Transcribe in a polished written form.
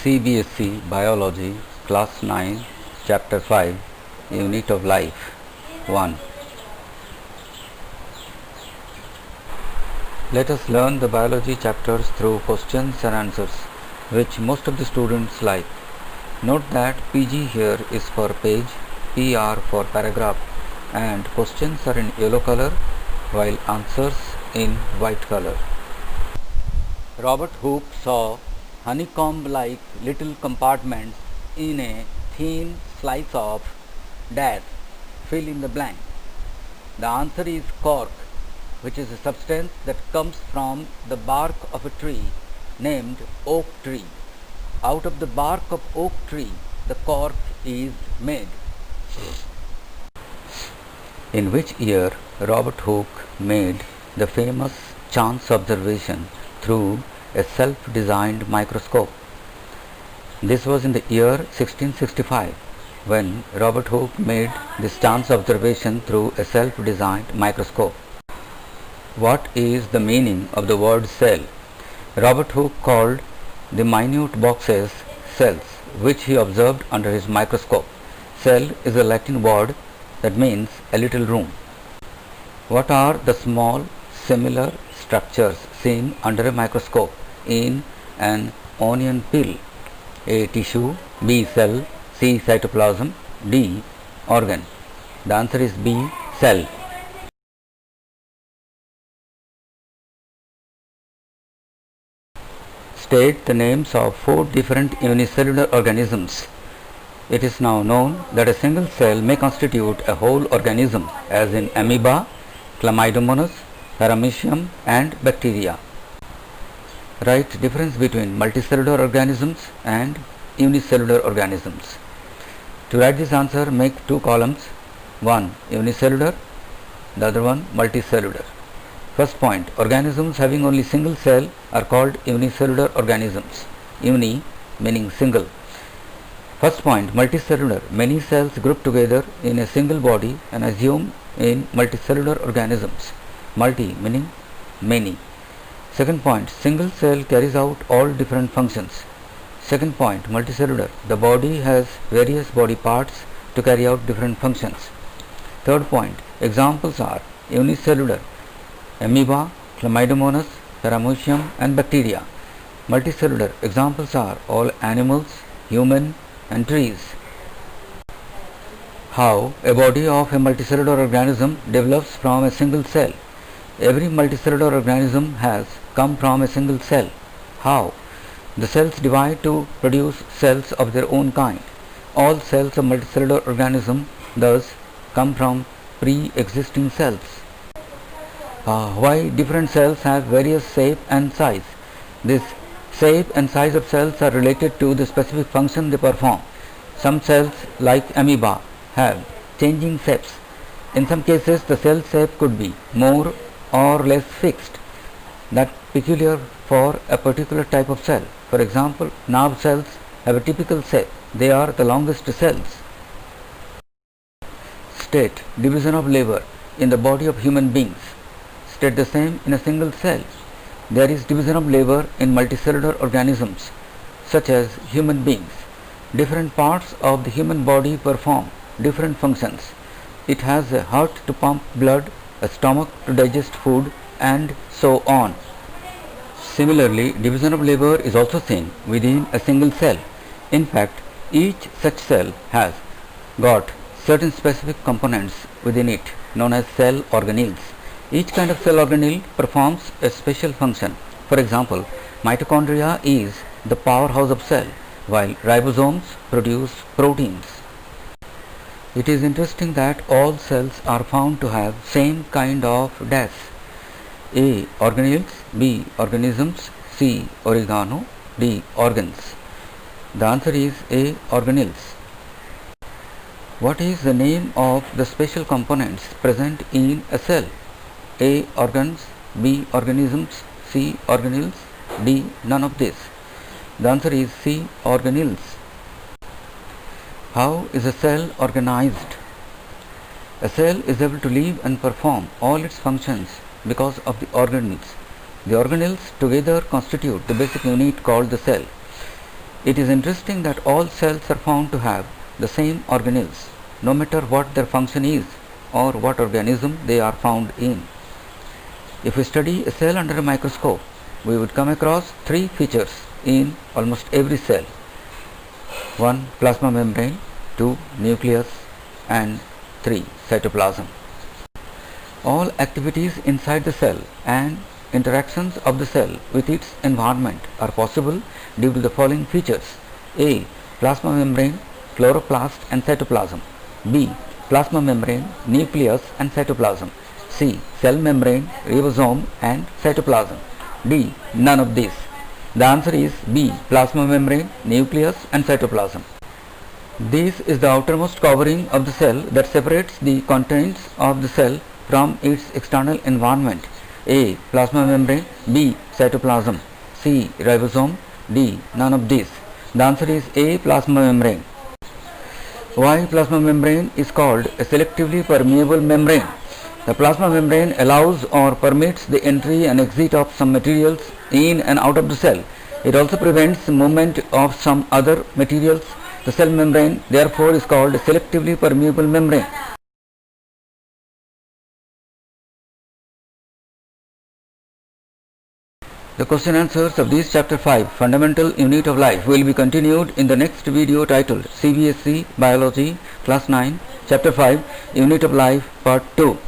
CBSE Biology Class 9 Chapter 5 Unit of Life 1. Let us learn the biology chapters through questions and answers, which most of the students like. Note that PG here is for page, PR for paragraph, and questions are in yellow color while answers in white color. Robert Hooke saw honeycomb-like little compartments in a thin slice of dash. Fill in the blank. The answer is cork, which is a substance that comes from the bark of a tree named oak tree. Out of the bark of oak tree, the cork is made. In which year Robert Hooke made the famous chance observation through a self-designed microscope? This was in the year 1665 when Robert Hooke made this chance observation through a self-designed microscope. What is the meaning of the word cell? Robert Hooke called the minute boxes cells, which he observed under his microscope. Cell is a Latin word that means a little room. What are the small similar structures seen under a microscope in an onion peel? A. Tissue, B. Cell, C. Cytoplasm, D. Organ. The answer is B. Cell. State the names of 4 different unicellular organisms. It is now known that a single cell may constitute a whole organism, as in amoeba, Chlamydomonas, Paramecium, and bacteria. Write difference between multicellular organisms and unicellular organisms. To write this answer, make 2 columns, one unicellular, the other one multicellular. First point, organisms having only single cell are called unicellular organisms. Uni meaning single. First point, multicellular, many cells grouped together in a single body and assumed in multicellular organisms. Multi meaning many. Second point, single cell carries out all different functions. Second point, multicellular, the body has various body parts to carry out different functions. Third point, examples are unicellular, amoeba, Chlamydomonas, Paramecium, and bacteria. Multicellular, examples are all animals, human, and trees. How a body of a multicellular organism develops from a single cell. Every multicellular organism has come from a single cell. How? The cells divide to produce cells of their own kind. All cells of multicellular organism thus come from pre-existing cells. Why different cells have various shape and size? This shape and size of cells are related to the specific function they perform. Some cells, like amoeba, have changing shapes. In some cases, the cell shape could be more or less fixed, that peculiar for a particular type of cell. For example, nerve cells have a typical shape. They are the longest cells. State division of labor in the body of human beings. State the same in a single cell. There is division of labor in multicellular organisms, such as human beings. Different parts of the human body perform different functions. It has a heart to pump blood, a stomach to digest food, and so on. Similarly, division of labor is also seen within a single cell. In fact, each such cell has got certain specific components within it known as cell organelles. Each kind of cell organelle performs a special function. For example, mitochondria is the powerhouse of cell, while ribosomes produce proteins. It is interesting that all cells are found to have same kind of dash. A. Organelles, B. Organisms, C. Oregano, D. Organs. The answer is A. Organelles. What is the name of the special components present in a cell? A. Organs, B. Organisms, C. Organelles, D. None of this. The answer is C. Organelles. How is a cell organized? A cell is able to live and perform all its functions because of the organelles. The organelles together constitute the basic unit called the cell. It is interesting that all cells are found to have the same organelles, no matter what their function is or what organism they are found in. If we study a cell under a microscope, we would come across three features in almost every cell. 1. Plasma membrane, 2. Nucleus, and 3. Cytoplasm. All activities inside the cell and interactions of the cell with its environment are possible due to the following features: A. Plasma membrane, chloroplast and cytoplasm. B. Plasma membrane, nucleus and cytoplasm. C. Cell membrane, ribosome and cytoplasm. D. None of these. The answer is B. Plasma membrane, nucleus and cytoplasm. This is the outermost covering of the cell that separates the contents of the cell from its external environment. A. Plasma membrane, B. Cytoplasm, C. Ribosome, D. None of these. The answer is A. Plasma membrane. Why plasma membrane is called a selectively permeable membrane? The plasma membrane allows or permits the entry and exit of some materials in and out of the cell. It also prevents movement of some other materials. The cell membrane therefore is called a selectively permeable membrane. The question answers of this chapter 5, Fundamental Unit of Life, will be continued in the next video titled CBSE Biology Class 9, Chapter 5, Unit of Life, Part 2.